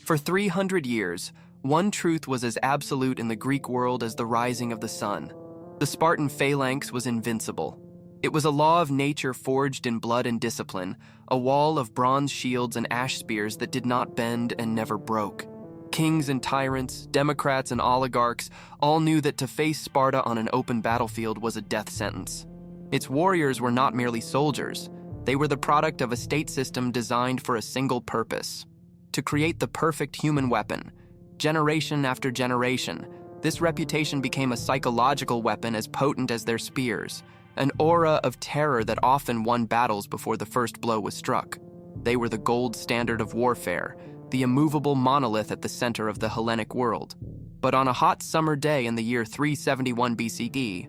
For 300 years, one truth was as absolute in the Greek world as the rising of the sun. The Spartan phalanx was invincible. It was a law of nature forged in blood and discipline, a wall of bronze shields and ash spears that did not bend and never broke. Kings and tyrants, democrats and oligarchs all knew that to face Sparta on an open battlefield was a death sentence. Its warriors were not merely soldiers. They were the product of a state system designed for a single purpose: to create the perfect human weapon. Generation after generation, this reputation became a psychological weapon as potent as their spears, an aura of terror that often won battles before the first blow was struck. They were the gold standard of warfare, the immovable monolith at the center of the Hellenic world. But on a hot summer day in the year 371 BCE,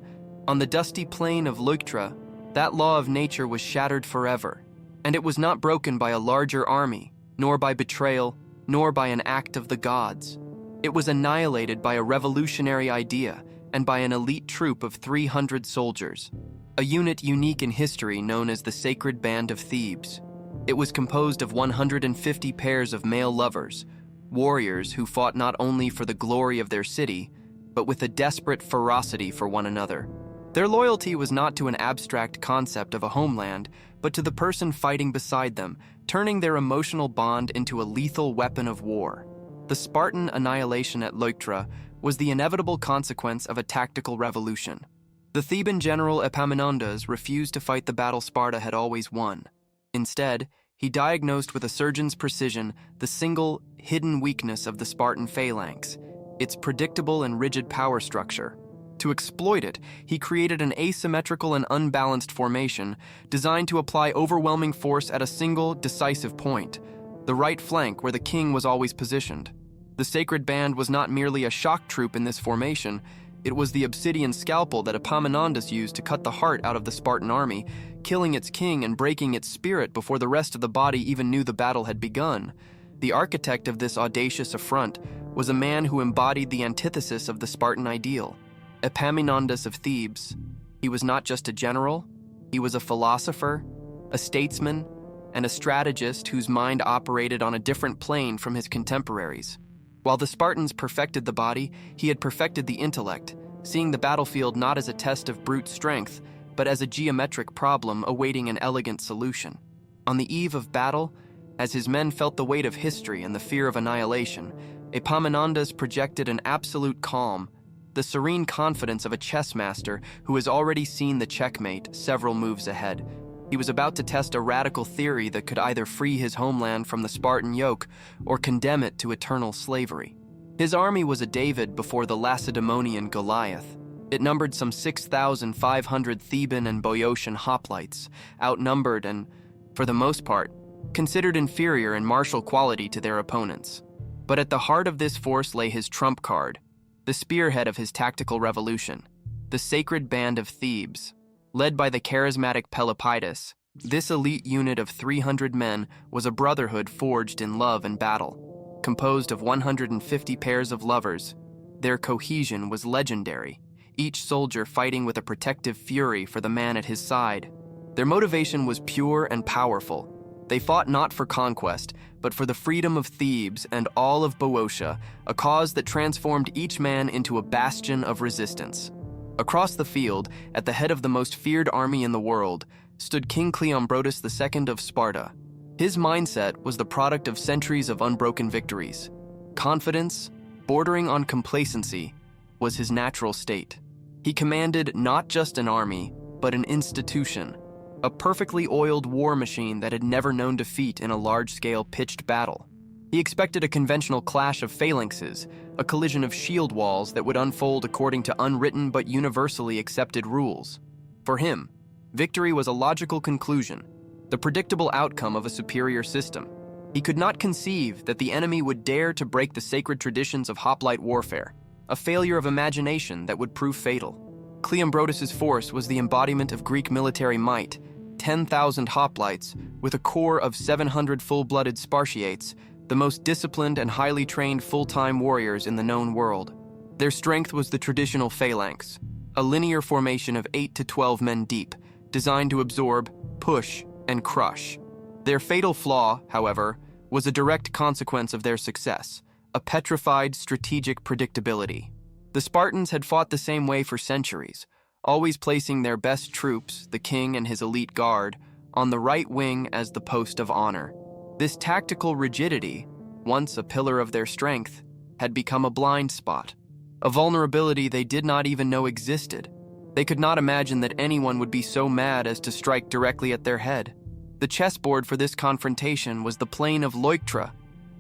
on the dusty plain of Leuctra, that law of nature was shattered forever, and it was not broken by a larger army, nor by betrayal, nor by an act of the gods. It was annihilated by a revolutionary idea and by an elite troop of 300 soldiers, a unit unique in history known as the Sacred Band of Thebes. It was composed of 150 pairs of male lovers, warriors who fought not only for the glory of their city, but with a desperate ferocity for one another. Their loyalty was not to an abstract concept of a homeland, but to the person fighting beside them, turning their emotional bond into a lethal weapon of war. The Spartan annihilation at Leuctra was the inevitable consequence of a tactical revolution. The Theban general Epaminondas refused to fight the battle Sparta had always won. Instead, he diagnosed with a surgeon's precision the single, hidden weakness of the Spartan phalanx, its predictable and rigid power structure. To exploit it, he created an asymmetrical and unbalanced formation designed to apply overwhelming force at a single, decisive point, the right flank where the king was always positioned. The Sacred Band was not merely a shock troop in this formation, it was the obsidian scalpel that Epaminondas used to cut the heart out of the Spartan army, killing its king and breaking its spirit before the rest of the body even knew the battle had begun. The architect of this audacious affront was a man who embodied the antithesis of the Spartan ideal. Epaminondas of Thebes. He was not just a general, he was a philosopher, a statesman, and a strategist whose mind operated on a different plane from his contemporaries. While the Spartans perfected the body, he had perfected the intellect, seeing the battlefield not as a test of brute strength, but as a geometric problem awaiting an elegant solution. On the eve of battle, as his men felt the weight of history and the fear of annihilation, Epaminondas projected an absolute calm, the serene confidence of a chess master who has already seen the checkmate several moves ahead. He was about to test a radical theory that could either free his homeland from the Spartan yoke or condemn it to eternal slavery. His army was a David before the Lacedaemonian Goliath. It numbered some 6,500 Theban and Boeotian hoplites, outnumbered and, for the most part, considered inferior in martial quality to their opponents. But at the heart of this force lay his trump card, the spearhead of his tactical revolution, the Sacred Band of Thebes. Led by the charismatic Pelopidas, this elite unit of 300 men was a brotherhood forged in love and battle. Composed of 150 pairs of lovers, their cohesion was legendary, each soldier fighting with a protective fury for the man at his side. Their motivation was pure and powerful. They fought not for conquest, but for the freedom of Thebes and all of Boeotia, a cause that transformed each man into a bastion of resistance. Across the field, at the head of the most feared army in the world, stood King Cleombrotus II of Sparta. His mindset was the product of centuries of unbroken victories. Confidence, bordering on complacency, was his natural state. He commanded not just an army, but an institution, a perfectly oiled war machine that had never known defeat in a large-scale pitched battle. He expected a conventional clash of phalanxes, a collision of shield walls that would unfold according to unwritten but universally accepted rules. For him, victory was a logical conclusion, the predictable outcome of a superior system. He could not conceive that the enemy would dare to break the sacred traditions of hoplite warfare, a failure of imagination that would prove fatal. Cleombrotus's force was the embodiment of Greek military might, 10,000 hoplites, with a core of 700 full-blooded Spartiates, the most disciplined and highly trained full-time warriors in the known world. Their strength was the traditional phalanx, a linear formation of 8 to 12 men deep, designed to absorb, push, and crush. Their fatal flaw, however, was a direct consequence of their success, a petrified strategic predictability. The Spartans had fought the same way for centuries, always placing their best troops, the king and his elite guard, on the right wing as the post of honor. This tactical rigidity, once a pillar of their strength, had become a blind spot, a vulnerability they did not even know existed. They could not imagine that anyone would be so mad as to strike directly at their head. The chessboard for this confrontation was the plain of Leuctra,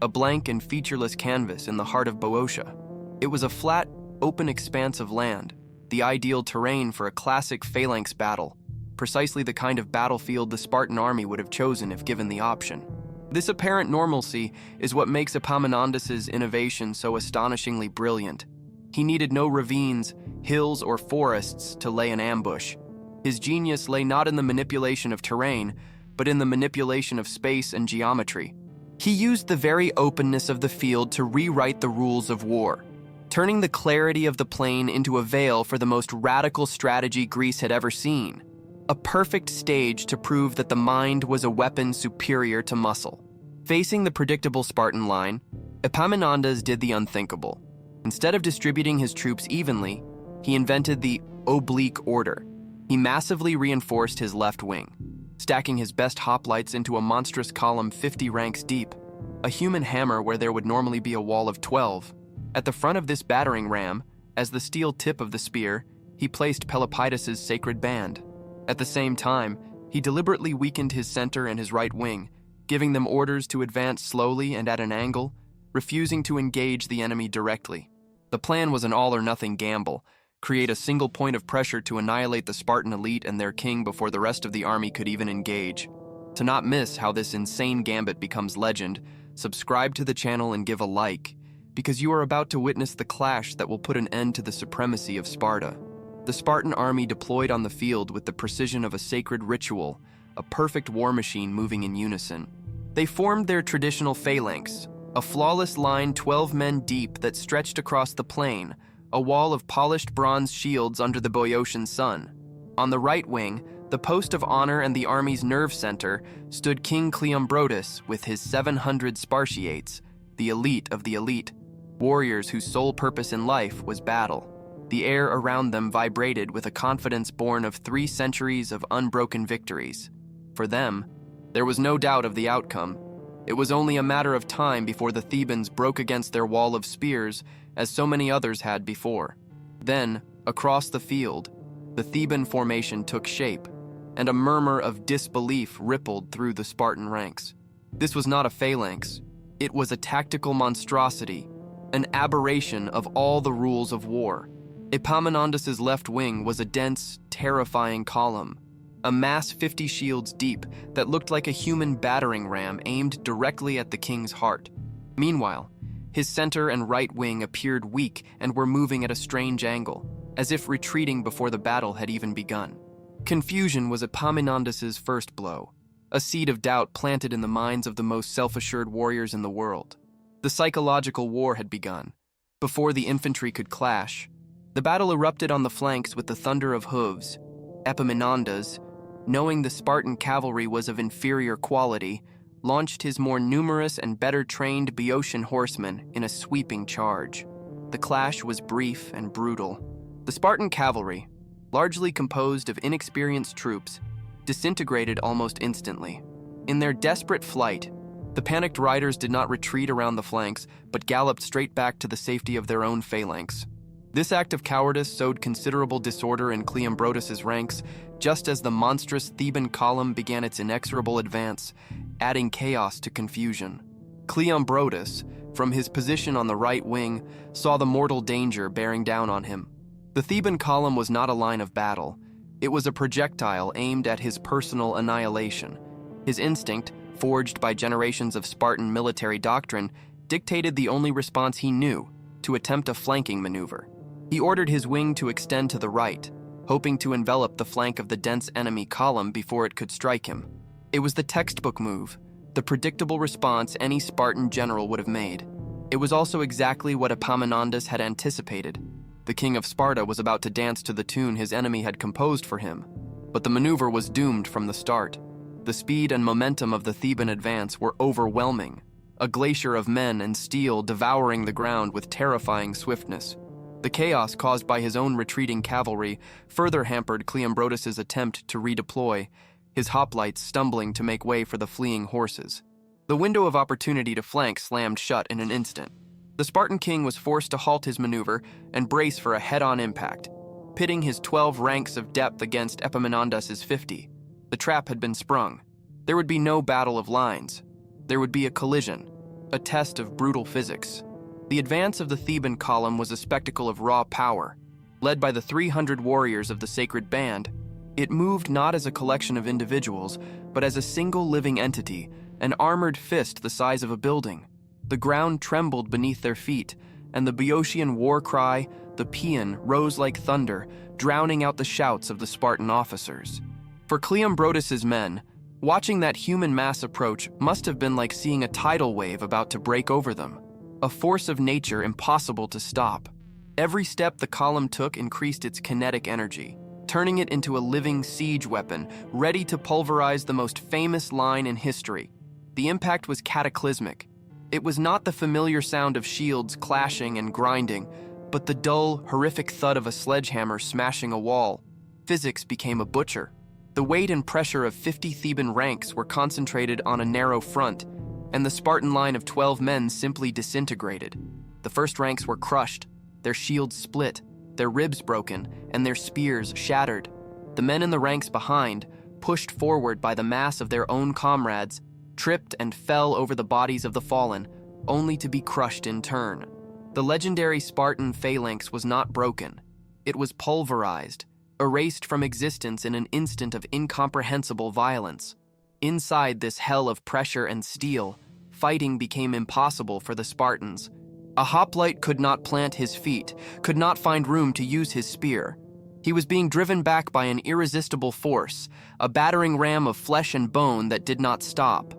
a blank and featureless canvas in the heart of Boeotia. It was a flat, open expanse of land, the ideal terrain for a classic phalanx battle, precisely the kind of battlefield the Spartan army would have chosen if given the option. This apparent normalcy is what makes Epaminondas' innovation so astonishingly brilliant. He needed no ravines, hills, or forests to lay an ambush. His genius lay not in the manipulation of terrain, but in the manipulation of space and geometry. He used the very openness of the field to rewrite the rules of war, turning the clarity of the plain into a veil for the most radical strategy Greece had ever seen. A perfect stage to prove that the mind was a weapon superior to muscle. Facing the predictable Spartan line, Epaminondas did the unthinkable. Instead of distributing his troops evenly, he invented the oblique order. He massively reinforced his left wing, stacking his best hoplites into a monstrous column 50 ranks deep, a human hammer where there would normally be a wall of 12. At the front of this battering ram, as the steel tip of the spear, he placed Pelopidas' sacred band. At the same time, he deliberately weakened his center and his right wing, giving them orders to advance slowly and at an angle, refusing to engage the enemy directly. The plan was an all-or-nothing gamble, create a single point of pressure to annihilate the Spartan elite and their king before the rest of the army could even engage. To not miss how this insane gambit becomes legend, subscribe to the channel and give a like, because you are about to witness the clash that will put an end to the supremacy of Sparta. The Spartan army deployed on the field with the precision of a sacred ritual, a perfect war machine moving in unison. They formed their traditional phalanx, a flawless line 12 men deep that stretched across the plain, a wall of polished bronze shields under the Boeotian sun. On the right wing, the post of honor and the army's nerve center, stood King Cleombrotus with his 700 Spartiates, the elite of the elite, warriors whose sole purpose in life was battle. The air around them vibrated with a confidence born of 3 centuries of unbroken victories. For them, there was no doubt of the outcome. It was only a matter of time before the Thebans broke against their wall of spears, as so many others had before. Then, across the field, the Theban formation took shape, and a murmur of disbelief rippled through the Spartan ranks. This was not a phalanx. It was a tactical monstrosity, an aberration of all the rules of war. Epaminondas' left wing was a dense, terrifying column, a mass 50 shields deep that looked like a human battering ram aimed directly at the king's heart. Meanwhile, his center and right wing appeared weak and were moving at a strange angle, as if retreating before the battle had even begun. Confusion was Epaminondas' first blow, a seed of doubt planted in the minds of the most self-assured warriors in the world. The psychological war had begun. Before the infantry could clash, the battle erupted on the flanks with the thunder of hooves. Epaminondas, knowing the Spartan cavalry was of inferior quality, launched his more numerous and better-trained Boeotian horsemen in a sweeping charge. The clash was brief and brutal. The Spartan cavalry, largely composed of inexperienced troops, disintegrated almost instantly. In their desperate flight, the panicked riders did not retreat around the flanks, but galloped straight back to the safety of their own phalanx. This act of cowardice sowed considerable disorder in Cleombrotus' ranks, just as the monstrous Theban column began its inexorable advance, adding chaos to confusion. Cleombrotus, from his position on the right wing, saw the mortal danger bearing down on him. The Theban column was not a line of battle. It was a projectile aimed at his personal annihilation. His instinct, forged by generations of Spartan military doctrine, dictated the only response he knew: to attempt a flanking maneuver. He ordered his wing to extend to the right, hoping to envelop the flank of the dense enemy column before it could strike him. It was the textbook move, the predictable response any Spartan general would have made. It was also exactly what Epaminondas had anticipated. The king of Sparta was about to dance to the tune his enemy had composed for him, but the maneuver was doomed from the start. The speed and momentum of the Theban advance were overwhelming. a glacier of men and steel devouring the ground with terrifying swiftness. The chaos caused by his own retreating cavalry further hampered Cleombrotus' attempt to redeploy, his hoplites stumbling to make way for the fleeing horses. The window of opportunity to flank slammed shut in an instant. The Spartan king was forced to halt his maneuver and brace for a head-on impact, pitting his 12 ranks of depth against Epaminondas' 50. The trap had been sprung. There would be no battle of lines. There would be a collision, a test of brutal physics. The advance of the Theban column was a spectacle of raw power. Led by the 300 warriors of the sacred band, it moved not as a collection of individuals, but as a single living entity, an armored fist the size of a building. The ground trembled beneath their feet, and the Boeotian war cry, the paean, rose like thunder, drowning out the shouts of the Spartan officers. For Cleombrotus' men, watching that human mass approach must have been like seeing a tidal wave about to break over them, a force of nature impossible to stop. Every step the column took increased its kinetic energy, turning it into a living siege weapon, ready to pulverize the most famous line in history. The impact was cataclysmic. It was not the familiar sound of shields clashing and grinding, but the dull, horrific thud of a sledgehammer smashing a wall. Physics became a butcher. The weight and pressure of 50 Theban ranks were concentrated on a narrow front, and the Spartan line of 12 men simply disintegrated. The first ranks were crushed, their shields split, their ribs broken, and their spears shattered. The men in the ranks behind, pushed forward by the mass of their own comrades, tripped and fell over the bodies of the fallen, only to be crushed in turn. The legendary Spartan phalanx was not broken. It was pulverized, erased from existence in an instant of incomprehensible violence. Inside this hell of pressure and steel, fighting became impossible for the Spartans. A hoplite could not plant his feet, could not find room to use his spear. He was being driven back by an irresistible force, a battering ram of flesh and bone that did not stop.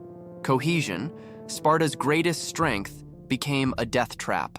Cohesion, Sparta's greatest strength, became a death trap.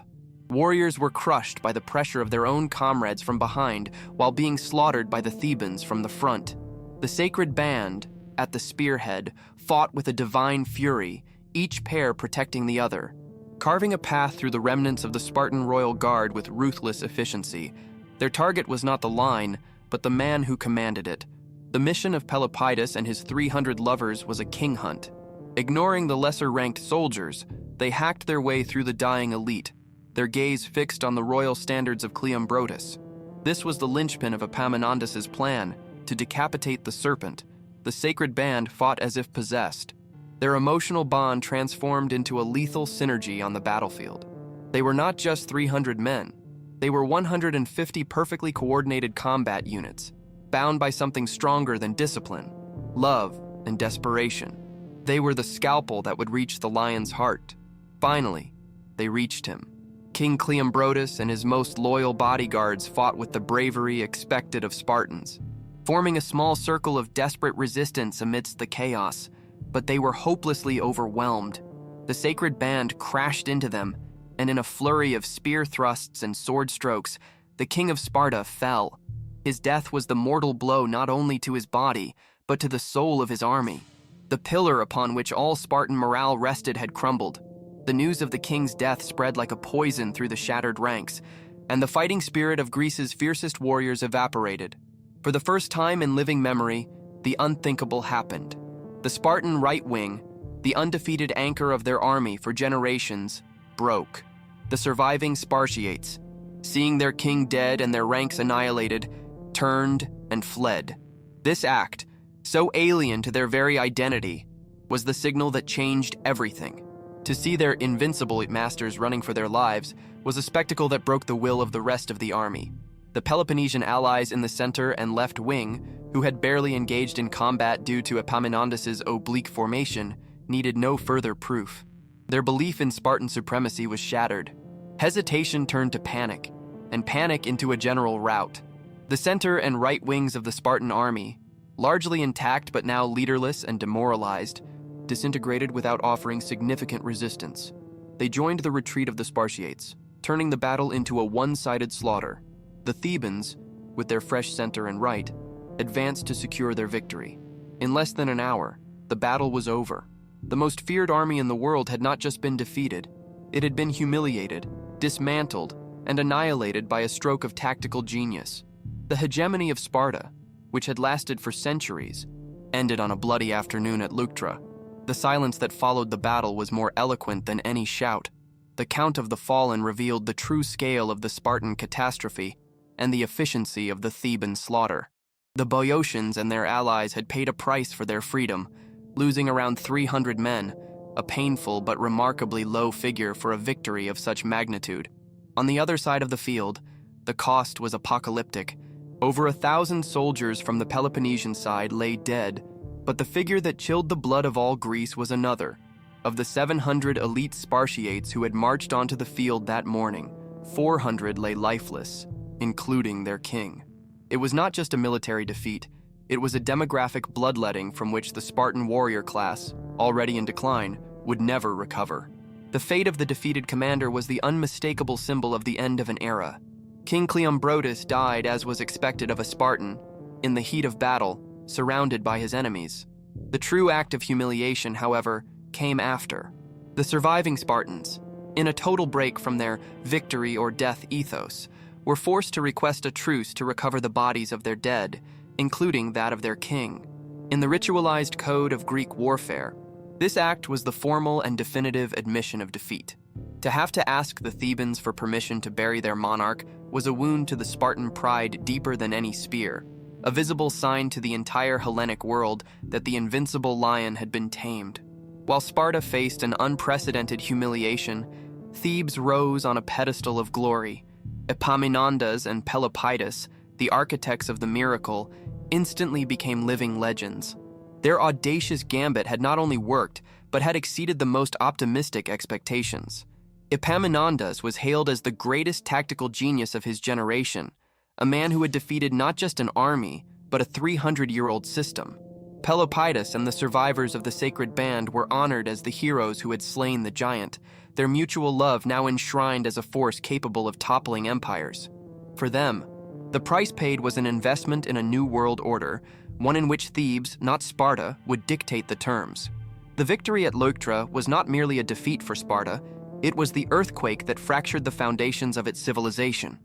Warriors were crushed by the pressure of their own comrades from behind while being slaughtered by the Thebans from the front. The sacred band, at the spearhead, fought with a divine fury, each pair protecting the other, carving a path through the remnants of the Spartan royal guard with ruthless efficiency. Their target was not the line, but the man who commanded it. The mission of Pelopidas and his 300 lovers was a king hunt. Ignoring the lesser-ranked soldiers, they hacked their way through the dying elite, their gaze fixed on the royal standards of Cleombrotus. This was the linchpin of Epaminondas' plan, to decapitate the serpent. The sacred band fought as if possessed. Their emotional bond transformed into a lethal synergy on the battlefield. They were not just 300 men. They were 150 perfectly coordinated combat units, bound by something stronger than discipline, love, and desperation. They were the scalpel that would reach the lion's heart. Finally, they reached him. King Cleombrotus and his most loyal bodyguards fought with the bravery expected of Spartans, forming a small circle of desperate resistance amidst the chaos, but they were hopelessly overwhelmed. The sacred band crashed into them, and in a flurry of spear thrusts and sword strokes, the king of Sparta fell. His death was the mortal blow not only to his body, but to the soul of his army. The pillar upon which all Spartan morale rested had crumbled. The news of the king's death spread like a poison through the shattered ranks, and the fighting spirit of Greece's fiercest warriors evaporated. For the first time in living memory, the unthinkable happened. The Spartan right wing, the undefeated anchor of their army for generations, broke. The surviving Spartiates, seeing their king dead and their ranks annihilated, turned and fled. This act, so alien to their very identity, was the signal that changed everything. To see their invincible masters running for their lives was a spectacle that broke the will of the rest of the army. The Peloponnesian allies in the center and left wing, who had barely engaged in combat due to Epaminondas' oblique formation, needed no further proof. Their belief in Spartan supremacy was shattered. Hesitation turned to panic, and panic into a general rout. The center and right wings of the Spartan army, largely intact but now leaderless and demoralized, disintegrated without offering significant resistance. They joined the retreat of the Spartiates, turning the battle into a one-sided slaughter. The Thebans, with their fresh center and right, advanced to secure their victory. In less than an hour, the battle was over. The most feared army in the world had not just been defeated, it had been humiliated, dismantled, and annihilated by a stroke of tactical genius. The hegemony of Sparta, which had lasted for centuries, ended on a bloody afternoon at Leuctra. The silence that followed the battle was more eloquent than any shout. The count of the fallen revealed the true scale of the Spartan catastrophe and the efficiency of the Theban slaughter. The Boeotians and their allies had paid a price for their freedom, losing around 300 men, a painful but remarkably low figure for a victory of such magnitude. On the other side of the field, the cost was apocalyptic. Over 1,000 soldiers from the Peloponnesian side lay dead, but the figure that chilled the blood of all Greece was another. Of the 700 elite Spartiates who had marched onto the field that morning, 400 lay lifeless, including their king. It was not just a military defeat, it was a demographic bloodletting from which the Spartan warrior class, already in decline, would never recover. The fate of the defeated commander was the unmistakable symbol of the end of an era. King Cleombrotus died, as was expected of a Spartan, in the heat of battle, surrounded by his enemies. The true act of humiliation, however, came after. The surviving Spartans, in a total break from their victory or death ethos, were forced to request a truce to recover the bodies of their dead, including that of their king. In the ritualized code of Greek warfare, this act was the formal and definitive admission of defeat. To have to ask the Thebans for permission to bury their monarch was a wound to the Spartan pride deeper than any spear, a visible sign to the entire Hellenic world that the invincible lion had been tamed. While Sparta faced an unprecedented humiliation, Thebes rose on a pedestal of glory. Epaminondas and Pelopidas, the architects of the miracle, instantly became living legends. Their audacious gambit had not only worked, but had exceeded the most optimistic expectations. Epaminondas was hailed as the greatest tactical genius of his generation, a man who had defeated not just an army, but a 300-year-old system. Pelopidas and the survivors of the sacred band were honored as the heroes who had slain the giant, their mutual love now enshrined as a force capable of toppling empires. For them, the price paid was an investment in a new world order, one in which Thebes, not Sparta, would dictate the terms. The victory at Leuctra was not merely a defeat for Sparta, it was the earthquake that fractured the foundations of its civilization.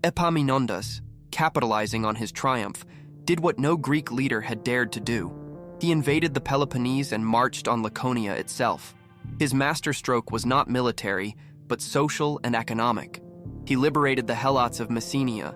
Epaminondas, capitalizing on his triumph, did what no Greek leader had dared to do. He invaded the Peloponnese and marched on Laconia itself. His masterstroke was not military, but social and economic. He liberated the Helots of Messenia,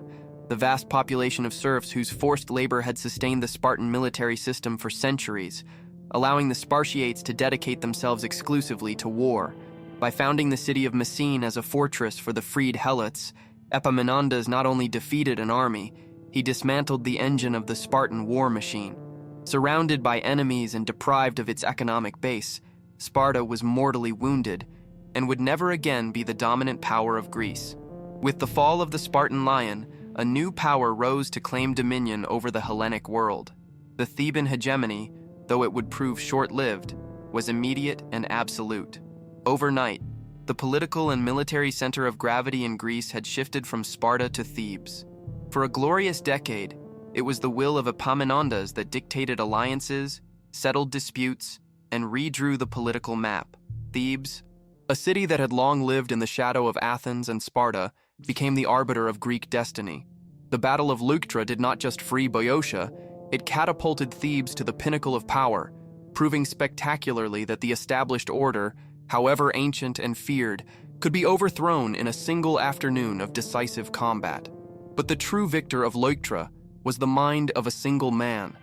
the vast population of serfs whose forced labor had sustained the Spartan military system for centuries, allowing the Spartiates to dedicate themselves exclusively to war. By founding the city of Messene as a fortress for the freed Helots, Epaminondas not only defeated an army, he dismantled the engine of the Spartan war machine. Surrounded by enemies and deprived of its economic base, Sparta was mortally wounded and would never again be the dominant power of Greece. With the fall of the Spartan lion, a new power rose to claim dominion over the Hellenic world. The Theban hegemony, though it would prove short-lived, was immediate and absolute. Overnight, the political and military center of gravity in Greece had shifted from Sparta to Thebes. For a glorious decade, it was the will of Epaminondas that dictated alliances, settled disputes, and redrew the political map. Thebes, a city that had long lived in the shadow of Athens and Sparta, became the arbiter of Greek destiny. The Battle of Leuctra did not just free Boeotia, it catapulted Thebes to the pinnacle of power, proving spectacularly that the established order, however ancient and feared, could be overthrown in a single afternoon of decisive combat. But the true victor of Leuctra was the mind of a single man.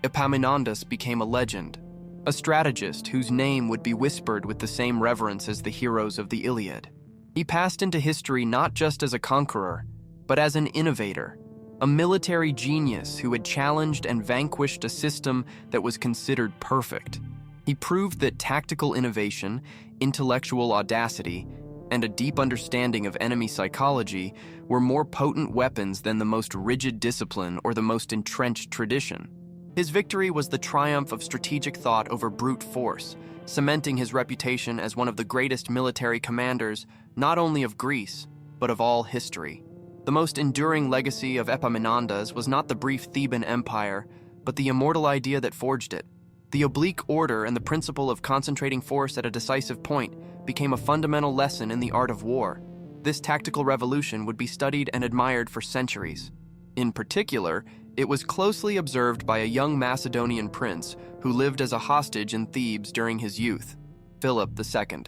Epaminondas became a legend, a strategist whose name would be whispered with the same reverence as the heroes of the Iliad. He passed into history not just as a conqueror, but as an innovator, a military genius who had challenged and vanquished a system that was considered perfect. He proved that tactical innovation, intellectual audacity, and a deep understanding of enemy psychology were more potent weapons than the most rigid discipline or the most entrenched tradition. His victory was the triumph of strategic thought over brute force, cementing his reputation as one of the greatest military commanders not only of Greece, but of all history. The most enduring legacy of Epaminondas was not the brief Theban empire, but the immortal idea that forged it. The oblique order and the principle of concentrating force at a decisive point became a fundamental lesson in the art of war. This tactical revolution would be studied and admired for centuries. In particular, it was closely observed by a young Macedonian prince who lived as a hostage in Thebes during his youth, Philip II.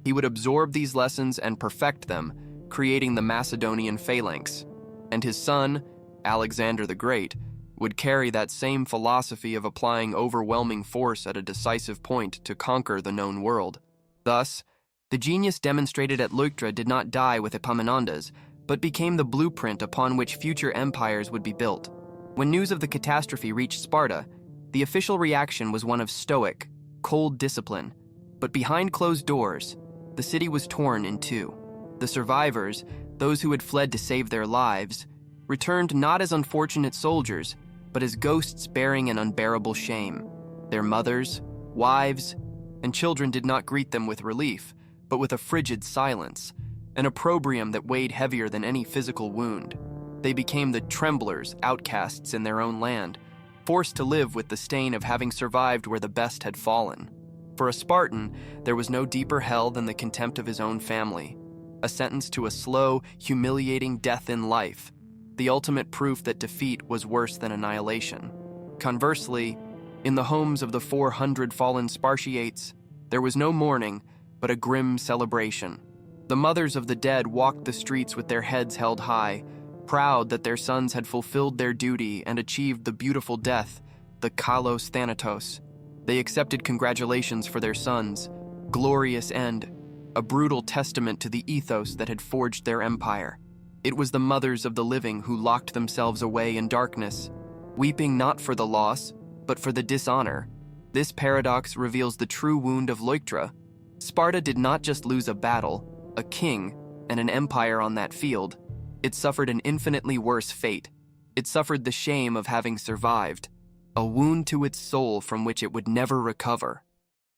He would absorb these lessons and perfect them, creating the Macedonian phalanx. And his son, Alexander the Great, would carry that same philosophy of applying overwhelming force at a decisive point to conquer the known world. Thus, the genius demonstrated at Leuctra did not die with Epaminondas, but became the blueprint upon which future empires would be built. When news of the catastrophe reached Sparta, the official reaction was one of stoic, cold discipline. But behind closed doors, the city was torn in two. The survivors, those who had fled to save their lives, returned not as unfortunate soldiers, but as ghosts bearing an unbearable shame. Their mothers, wives, and children did not greet them with relief, but with a frigid silence, an opprobrium that weighed heavier than any physical wound. They became the tremblers, outcasts in their own land, forced to live with the stain of having survived where the best had fallen. For a Spartan, there was no deeper hell than the contempt of his own family, a sentence to a slow, humiliating death in life, the ultimate proof that defeat was worse than annihilation. Conversely, in the homes of the 400 fallen Spartiates, there was no mourning, but a grim celebration. The mothers of the dead walked the streets with their heads held high, proud that their sons had fulfilled their duty and achieved the beautiful death, the kalos thanatos. They accepted congratulations for their sons, glorious end, a brutal testament to the ethos that had forged their empire. It was the mothers of the living who locked themselves away in darkness, weeping not for the loss, but for the dishonor. This paradox reveals the true wound of Leuctra. Sparta did not just lose a battle, a king, and an empire on that field. It suffered an infinitely worse fate. It suffered the shame of having survived, a wound to its soul from which it would never recover.